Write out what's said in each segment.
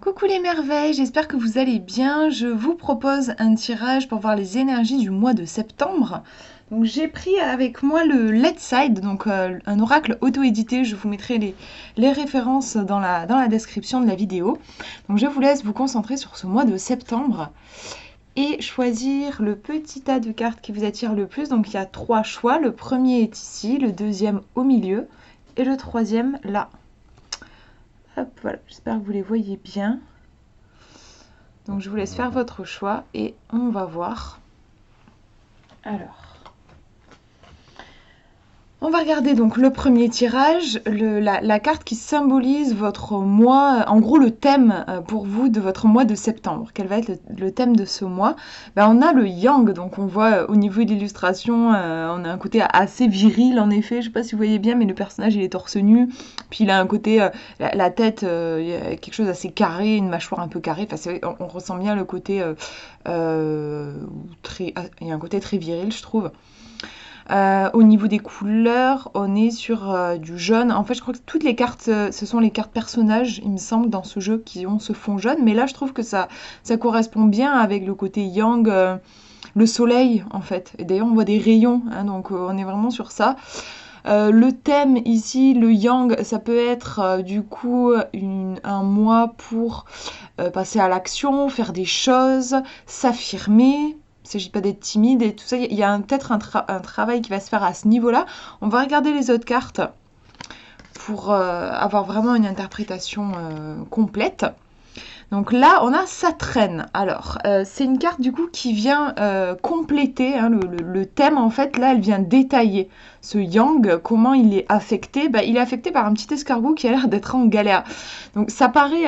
Coucou les merveilles, j'espère que vous allez bien. Je vous propose un tirage pour voir les énergies du mois de septembre. Donc j'ai pris avec moi le Let's Side, donc un oracle auto-édité. Je vous mettrai les références dans la description de la vidéo. Donc je vous laisse vous concentrer sur ce mois de septembre et choisir le petit tas de cartes qui vous attire le plus. Donc il y a 3 choix. Le premier est ici, le deuxième au milieu et le troisième là. Hop, voilà, j'espère que vous les voyez bien. Donc je vous laisse faire votre choix et on va voir. Alors, on va regarder donc le premier tirage, la carte qui symbolise votre mois, en gros le thème pour vous de votre mois de septembre. Quel va être le thème de ce mois? On a le yang, donc on voit au niveau de l'illustration, on a un côté assez viril en effet, je sais pas si vous voyez bien, mais le personnage il est torse nu, puis il a un côté, la tête, il y a quelque chose d'assez carré, une mâchoire un peu carrée, enfin, on ressent bien le côté, il y a un côté très viril je trouve. Au niveau des couleurs, on est sur du jaune. En fait, je crois que toutes les cartes, ce sont les cartes personnages, il me semble, dans ce jeu qui ont ce fond jaune. Mais là, je trouve que ça correspond bien avec le côté yang, le soleil, en fait. Et d'ailleurs, on voit des rayons, hein, donc on est vraiment sur ça. Le thème ici, le yang, ça peut être du coup un mois pour passer à l'action, faire des choses, s'affirmer. Il ne s'agit pas d'être timide et tout ça. Il y a peut-être un travail qui va se faire à ce niveau-là. On va regarder les autres cartes pour avoir vraiment une interprétation complète. Donc là, on a ça traîne. Alors, c'est une carte du coup qui vient compléter hein, le thème. En fait, là, elle vient détailler ce yang, comment il est affecté. Il est affecté par un petit escargot qui a l'air d'être en galère. Donc ça paraît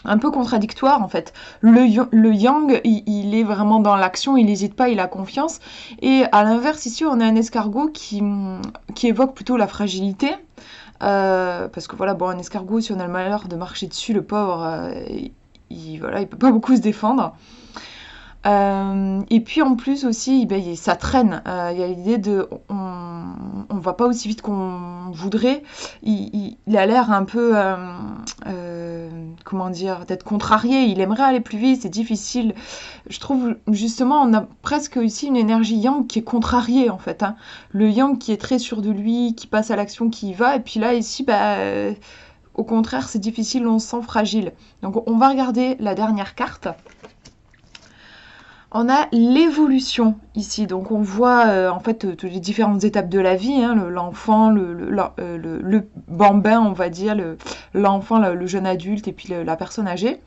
un peu contradictoire en fait. Le yang, il est vraiment dans l'action, il n'hésite pas, il a confiance. Et à l'inverse, ici, on a un escargot qui évoque plutôt la fragilité. Parce que voilà, bon, un escargot, si on a le malheur de marcher dessus, le pauvre, il peut pas beaucoup se défendre. Et puis en plus aussi, ça traîne. Il y a l'idée de, on va pas aussi vite qu'on voudrait. Il a l'air un peu, comment dire, d'être contrarié. Il aimerait aller plus vite, c'est difficile. Je trouve justement, on a presque ici une énergie yang qui est contrariée en fait. Hein. Le yang qui est très sûr de lui, qui passe à l'action, qui y va. Et puis là ici, au contraire, c'est difficile, on se sent fragile. Donc on va regarder la dernière carte. On a l'évolution ici, donc on voit en fait toutes les différentes étapes de la vie, hein, l'enfant, le bambin, on va dire, l'enfant, le jeune adulte et puis la personne âgée.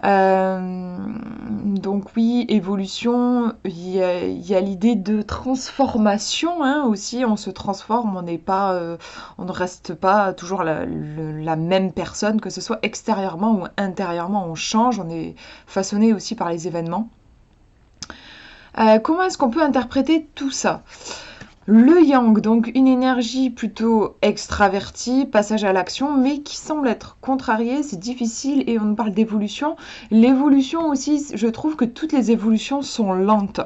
Donc oui, évolution, il y a l'idée de transformation hein, aussi, on se transforme, on ne reste pas toujours la même personne, que ce soit extérieurement ou intérieurement, on change, on est façonné aussi par les événements. Comment est-ce qu'on peut interpréter tout ça? Le yang, donc une énergie plutôt extravertie, passage à l'action, mais qui semble être contrariée, c'est difficile et on nous parle d'évolution. L'évolution aussi, je trouve que toutes les évolutions sont lentes.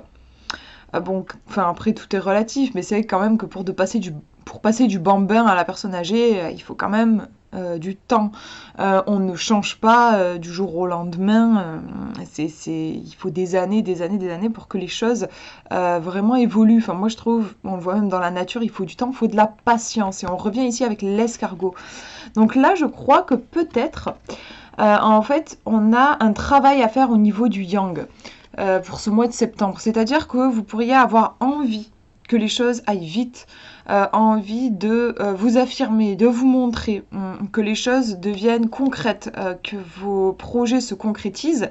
Après tout est relatif, mais c'est vrai quand même que pour passer du bambin à la personne âgée, il faut quand même du temps. On ne change pas du jour au lendemain. Il faut des années pour que les choses vraiment évoluent. Enfin, moi, je trouve, on le voit même dans la nature, il faut du temps, il faut de la patience. Et on revient ici avec l'escargot. Donc là, je crois que peut-être, en fait, on a un travail à faire au niveau du yang pour ce mois de septembre. C'est-à-dire que vous pourriez avoir envie que les choses aillent vite, envie de vous affirmer, de vous montrer, que les choses deviennent concrètes, que vos projets se concrétisent.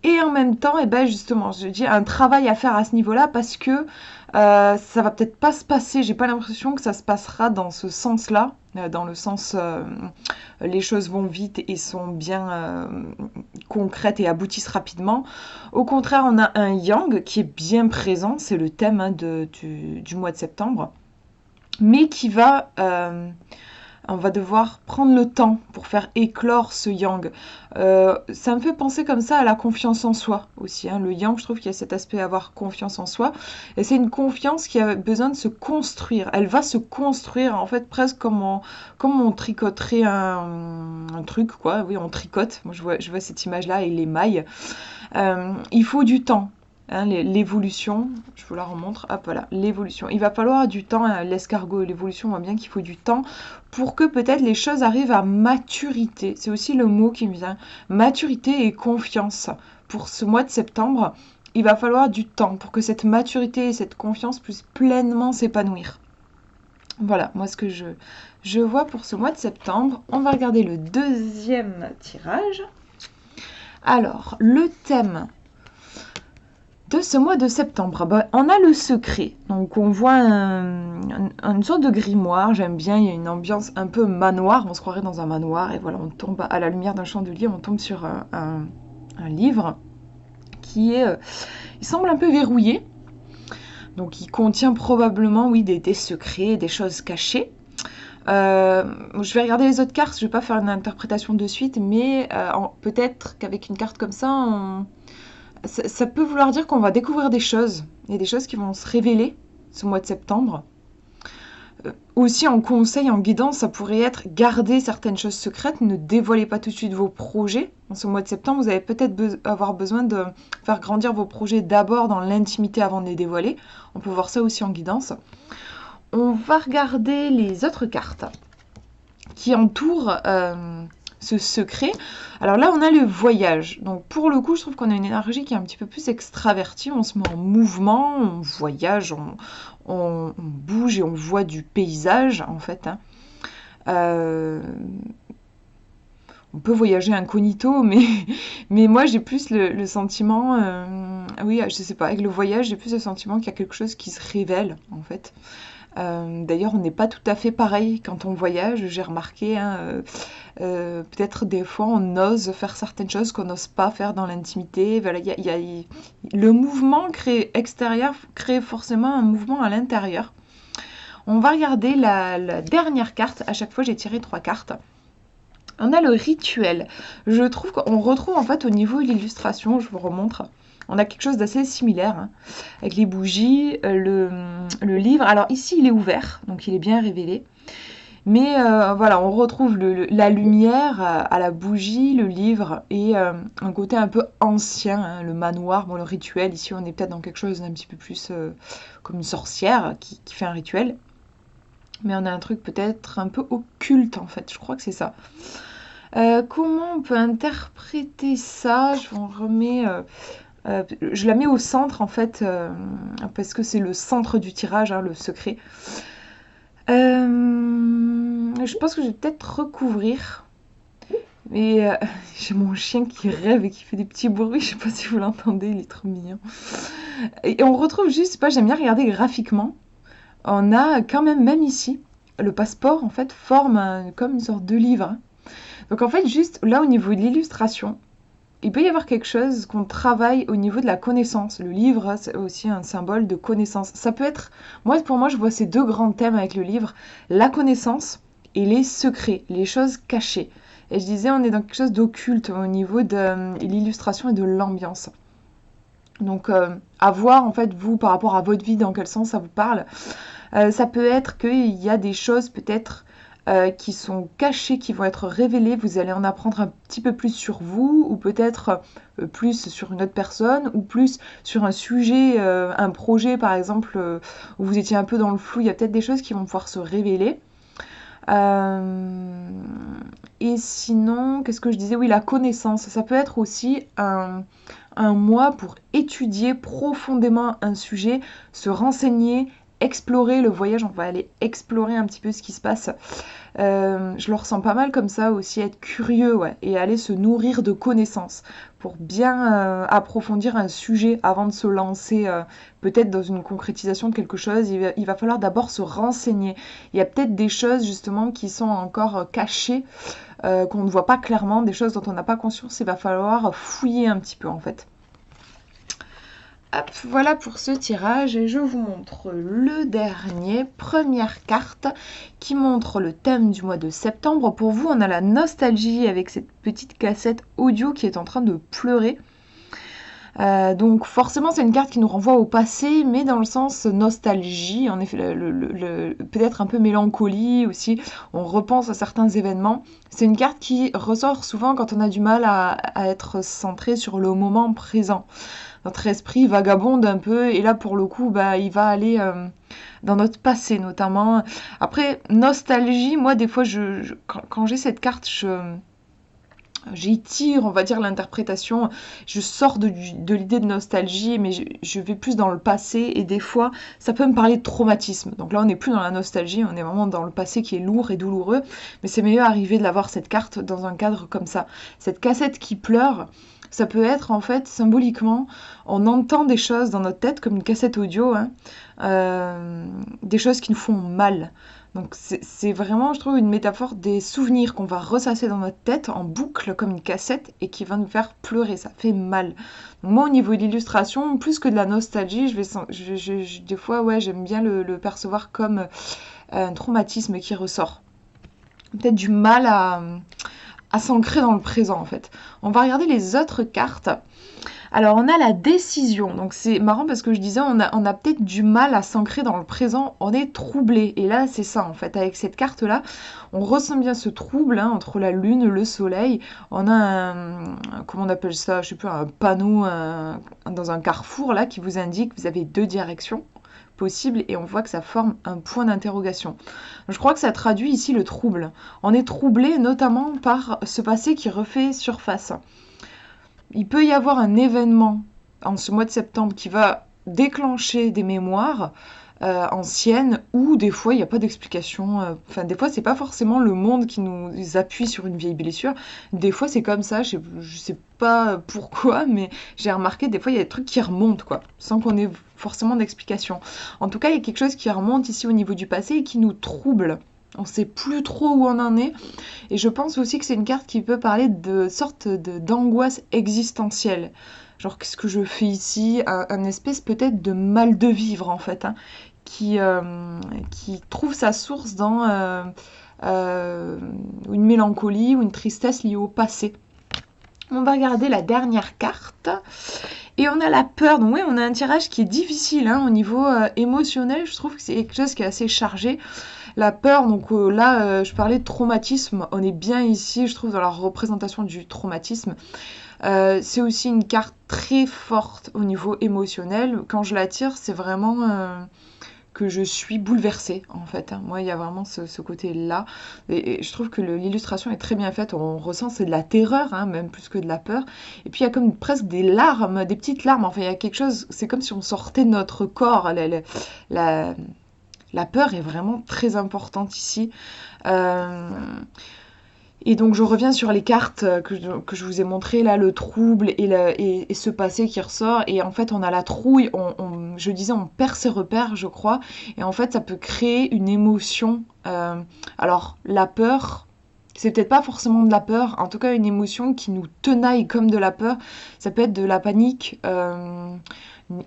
Et en même temps, justement, je dis un travail à faire à ce niveau-là parce que ça va peut-être pas se passer, j'ai pas l'impression que ça se passera dans ce sens-là, dans le sens les choses vont vite et sont bien concrètes et aboutissent rapidement. Au contraire, on a un yang qui est bien présent, c'est le thème hein, du mois de septembre, mais qui va On va devoir prendre le temps pour faire éclore ce yang. Ça me fait penser comme ça à la confiance en soi aussi, hein. Le yang, je trouve qu'il y a cet aspect avoir confiance en soi. Et c'est une confiance qui a besoin de se construire. Elle va se construire en fait presque comme on tricoterait un truc, quoi. Oui, on tricote. Moi, je vois cette image-là et les mailles. Il faut du temps. Hein, l'évolution, je vous la remontre, hop voilà, l'évolution. Il va falloir du temps, hein, l'escargot et l'évolution, on voit bien qu'il faut du temps pour que peut-être les choses arrivent à maturité. C'est aussi le mot qui me vient, maturité et confiance. Pour ce mois de septembre, il va falloir du temps pour que cette maturité et cette confiance puissent pleinement s'épanouir. Voilà, moi ce que je vois pour ce mois de septembre. On va regarder le deuxième tirage. Alors, le thème de ce mois de septembre, on a le secret. Donc on voit une sorte de grimoire, j'aime bien, il y a une ambiance un peu manoir, on se croirait dans un manoir, et voilà, on tombe à la lumière d'un chandelier, on tombe sur un livre qui est, il semble un peu verrouillé, donc il contient probablement, oui, des secrets, des choses cachées. Je vais regarder les autres cartes, je ne vais pas faire une interprétation de suite, mais peut-être qu'avec une carte comme ça, ça peut vouloir dire qu'on va découvrir des choses. Il y a des choses qui vont se révéler ce mois de septembre. Aussi en conseil, en guidance, ça pourrait être garder certaines choses secrètes, ne dévoilez pas tout de suite vos projets. En ce mois de septembre, vous allez peut-être avoir besoin de faire grandir vos projets d'abord dans l'intimité avant de les dévoiler. On peut voir ça aussi en guidance. On va regarder les autres cartes qui entourent ce secret. Alors là, on a le voyage. Donc pour le coup, je trouve qu'on a une énergie qui est un petit peu plus extravertie. On se met en mouvement, on voyage, on bouge et on voit du paysage, en fait. Hein. On peut voyager incognito, mais moi, j'ai plus le sentiment... oui, je sais pas, avec le voyage, j'ai plus le sentiment qu'il y a quelque chose qui se révèle, en fait. D'ailleurs, on n'est pas tout à fait pareil quand on voyage, j'ai remarqué, hein, peut-être des fois on ose faire certaines choses qu'on n'ose pas faire dans l'intimité. Voilà, le mouvement extérieur crée forcément un mouvement à l'intérieur. On va regarder la dernière carte. À chaque fois, j'ai tiré 3 cartes. On a le rituel. Je trouve qu'on retrouve en fait au niveau de l'illustration, je vous remontre. On a quelque chose d'assez similaire, hein, avec les bougies, le livre. Alors ici, il est ouvert, donc il est bien révélé. Mais voilà, on retrouve la lumière à la bougie, le livre, et un côté un peu ancien, hein, le manoir, bon, le rituel. Ici, on est peut-être dans quelque chose d'un petit peu plus comme une sorcière qui fait un rituel. Mais on a un truc peut-être un peu occulte, en fait. Je crois que c'est ça. Comment on peut interpréter ça? Je vous remets... je la mets au centre en fait, parce que c'est le centre du tirage, hein, le secret. Je pense que je vais peut-être recouvrir. Mais j'ai mon chien qui rêve et qui fait des petits bruits, je sais pas si vous l'entendez, il est trop mignon. Et on retrouve juste, je sais pas, j'aime bien regarder graphiquement. On a quand même ici, le passeport en fait forme comme une sorte de livre. Donc en fait, juste là au niveau de l'illustration, il peut y avoir quelque chose qu'on travaille au niveau de la connaissance. Le livre, c'est aussi un symbole de connaissance. Ça peut être... pour moi, je vois ces deux grands thèmes avec le livre. La connaissance et les secrets, les choses cachées. Et je disais, on est dans quelque chose d'occulte au niveau de l'illustration et de l'ambiance. Donc, à voir, en fait, vous, par rapport à votre vie, dans quel sens ça vous parle. Ça peut être qu'il y a des choses, peut-être... qui sont cachés, qui vont être révélés. Vous allez en apprendre un petit peu plus sur vous, ou peut-être plus sur une autre personne, ou plus sur un sujet, un projet par exemple, où vous étiez un peu dans le flou. Il y a peut-être des choses qui vont pouvoir se révéler. Et sinon, qu'est-ce que je disais? Oui, la connaissance. Ça peut être aussi un mois pour étudier profondément un sujet, se renseigner, explorer le voyage. On va aller explorer un petit peu ce qui se passe. Je le ressens pas mal comme ça aussi, être curieux, ouais, et aller se nourrir de connaissances pour bien approfondir un sujet avant de se lancer peut-être dans une concrétisation de quelque chose. Il va falloir d'abord se renseigner. Il y a peut-être des choses justement qui sont encore cachées, qu'on ne voit pas clairement, des choses dont on n'a pas conscience. Il va falloir fouiller un petit peu en fait. Hop, voilà pour ce tirage et je vous montre le dernier, première carte qui montre le thème du mois de septembre. Pour vous, on a la nostalgie avec cette petite cassette audio qui est en train de pleurer. Donc forcément c'est une carte qui nous renvoie au passé, mais dans le sens nostalgie, en effet peut-être un peu mélancolie aussi, on repense à certains événements. C'est une carte qui ressort souvent quand on a du mal à être centré sur le moment présent. Notre esprit vagabonde un peu, et là pour le coup bah, il va aller dans notre passé notamment. Après nostalgie, moi des fois quand j'ai cette carte, j'y tire, on va dire, l'interprétation. Je sors de l'idée de nostalgie, mais je vais plus dans le passé, et des fois, ça peut me parler de traumatisme. Donc là, on n'est plus dans la nostalgie, on est vraiment dans le passé qui est lourd et douloureux, mais c'est mieux arriver de l'avoir cette carte dans un cadre comme ça. Cette cassette qui pleure, ça peut être en fait symboliquement, on entend des choses dans notre tête comme une cassette audio, hein, des choses qui nous font mal. Donc c'est vraiment, je trouve, une métaphore des souvenirs qu'on va ressasser dans notre tête en boucle comme une cassette et qui va nous faire pleurer, ça fait mal. Donc moi au niveau de l'illustration, plus que de la nostalgie, des fois ouais, j'aime bien le percevoir comme un traumatisme qui ressort. Peut-être du mal à s'ancrer dans le présent en fait. On va regarder les autres cartes. Alors on a la décision, donc c'est marrant parce que je disais on a peut-être du mal à s'ancrer dans le présent, on est troublé, et là c'est ça en fait, avec cette carte là, on ressent bien ce trouble hein, entre la lune, le soleil, on a comment on appelle ça, je sais plus, un panneau dans un carrefour là qui vous indique que vous avez deux directions possibles et on voit que ça forme un point d'interrogation. Je crois que ça traduit ici le trouble, on est troublé notamment par ce passé qui refait surface. Il peut y avoir un événement en ce mois de septembre qui va déclencher des mémoires anciennes, ou des fois il n'y a pas d'explication. Enfin, des fois c'est pas forcément le monde qui nous appuie sur une vieille blessure. Des fois c'est comme ça, je sais pas pourquoi, mais j'ai remarqué des fois il y a des trucs qui remontent quoi, sans qu'on ait forcément d'explication. En tout cas, il y a quelque chose qui remonte ici au niveau du passé et qui nous trouble. On sait plus trop où on en est. Et je pense aussi que c'est une carte qui peut parler de sorte d'angoisse existentielle. Genre, qu'est-ce que je fais ici? Un espèce peut-être de mal de vivre, en fait, hein, qui trouve sa source dans une mélancolie ou une tristesse liée au passé. On va regarder la dernière carte. Et on a la peur. Donc oui, on a un tirage qui est difficile hein, au niveau émotionnel. Je trouve que c'est quelque chose qui est assez chargé. La peur, donc là, je parlais de traumatisme. On est bien ici, je trouve, dans la représentation du traumatisme. C'est aussi une carte très forte au niveau émotionnel. Quand je la tire, c'est vraiment que je suis bouleversée, en fait. Hein. Moi, il y a vraiment ce côté-là. Et je trouve que l'illustration est très bien faite. On ressent, c'est de la terreur, hein, même plus que de la peur. Et puis, il y a comme presque des larmes, des petites larmes. Enfin, il y a quelque chose, c'est comme si on sortait de notre corps. La peur est vraiment très importante ici. Et donc je reviens sur les cartes que je vous ai montrées, là, le trouble et ce passé qui ressort. Et en fait, on a la trouille, je disais, on perd ses repères, je crois. Et en fait, ça peut créer une émotion. Alors, la peur, c'est peut-être pas forcément de la peur, en tout cas une émotion qui nous tenaille comme de la peur. Ça peut être de la panique,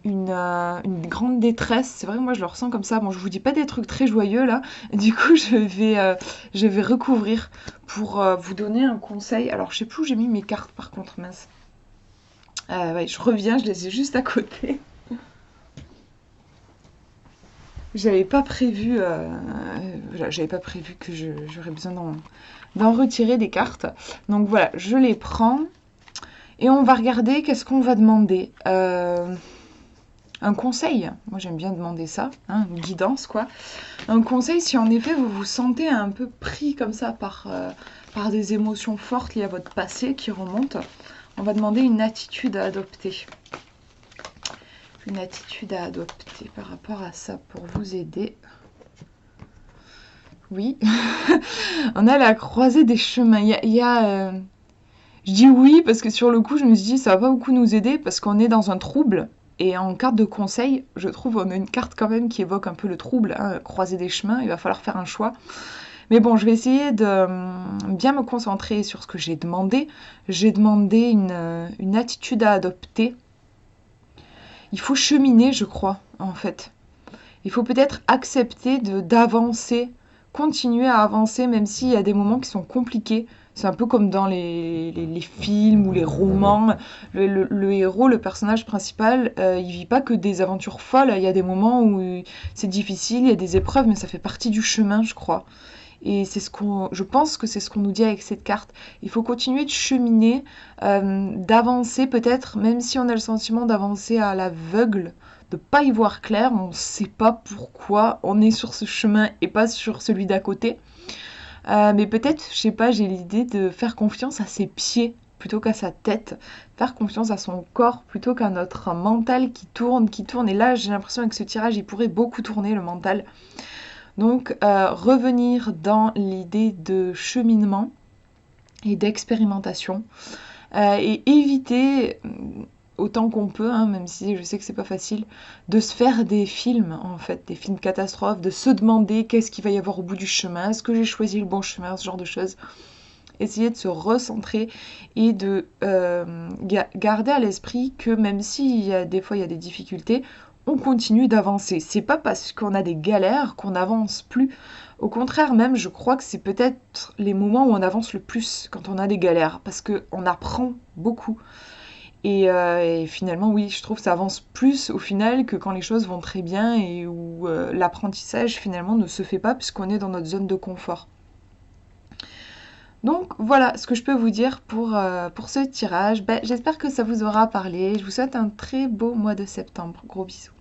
une grande détresse. C'est vrai que moi je le ressens comme ça. Bon, je vous dis pas des trucs très joyeux là. Du coup, je vais recouvrir pour vous donner un conseil. Alors, je sais plus où j'ai mis mes cartes par contre, mince. Ouais, je reviens, je les ai juste à côté. J'avais pas prévu que j'aurais besoin d'en retirer des cartes. Donc voilà, je les prends et on va regarder qu'est-ce qu'on va demander. Un conseil, moi j'aime bien demander ça, hein, une guidance quoi. Un conseil si en effet vous vous sentez un peu pris comme ça par des émotions fortes liées à votre passé qui remontent, on va demander une attitude à adopter. Une attitude à adopter par rapport à ça pour vous aider. Oui, on a la croisée des chemins. Je dis oui parce que sur le coup je me suis dit ça va pas beaucoup nous aider parce qu'on est dans un trouble. Et en carte de conseil, je trouve on a une carte quand même qui évoque un peu le trouble, hein, croiser des chemins, il va falloir faire un choix. Mais bon, je vais essayer de bien me concentrer sur ce que j'ai demandé. J'ai demandé une attitude à adopter il faut cheminer, je crois, en fait. Il faut peut-être accepter d'avancer, continuer à avancer, même s'il y a des moments qui sont compliqués. C'est un peu comme dans les films ou les romans. Le héros, le personnage principal, il vit pas que des aventures folles. Il y a des moments où c'est difficile, il y a des épreuves, mais ça fait partie du chemin, je crois. Et je pense que c'est ce qu'on nous dit avec cette carte. Il faut continuer de cheminer, d'avancer peut-être, même si on a le sentiment d'avancer à l'aveugle, de pas y voir clair, on ne sait pas pourquoi on est sur ce chemin et pas sur celui d'à côté. Mais peut-être, je sais pas, j'ai l'idée de faire confiance à ses pieds plutôt qu'à sa tête, faire confiance à son corps plutôt qu'à notre mental qui tourne, qui tourne. Et là, j'ai l'impression avec ce tirage, il pourrait beaucoup tourner le mental. Donc, revenir dans l'idée de cheminement et d'expérimentation et éviter autant qu'on peut, hein, même si je sais que c'est pas facile, de se faire des films, en fait, des films catastrophes, de se demander qu'est-ce qu'il va y avoir au bout du chemin, est-ce que j'ai choisi le bon chemin, ce genre de choses. Essayer de se recentrer et de garder à l'esprit que même si des fois il y a des difficultés, on continue d'avancer. C'est pas parce qu'on a des galères qu'on n'avance plus. Au contraire, même, je crois que c'est peut-être les moments où on avance le plus quand on a des galères, parce qu'on apprend beaucoup. Et finalement, oui, je trouve que ça avance plus au final que quand les choses vont très bien et où l'apprentissage finalement ne se fait pas puisqu'on est dans notre zone de confort. Donc voilà ce que je peux vous dire pour ce tirage. J'espère que ça vous aura parlé. Je vous souhaite un très beau mois de septembre. Gros bisous.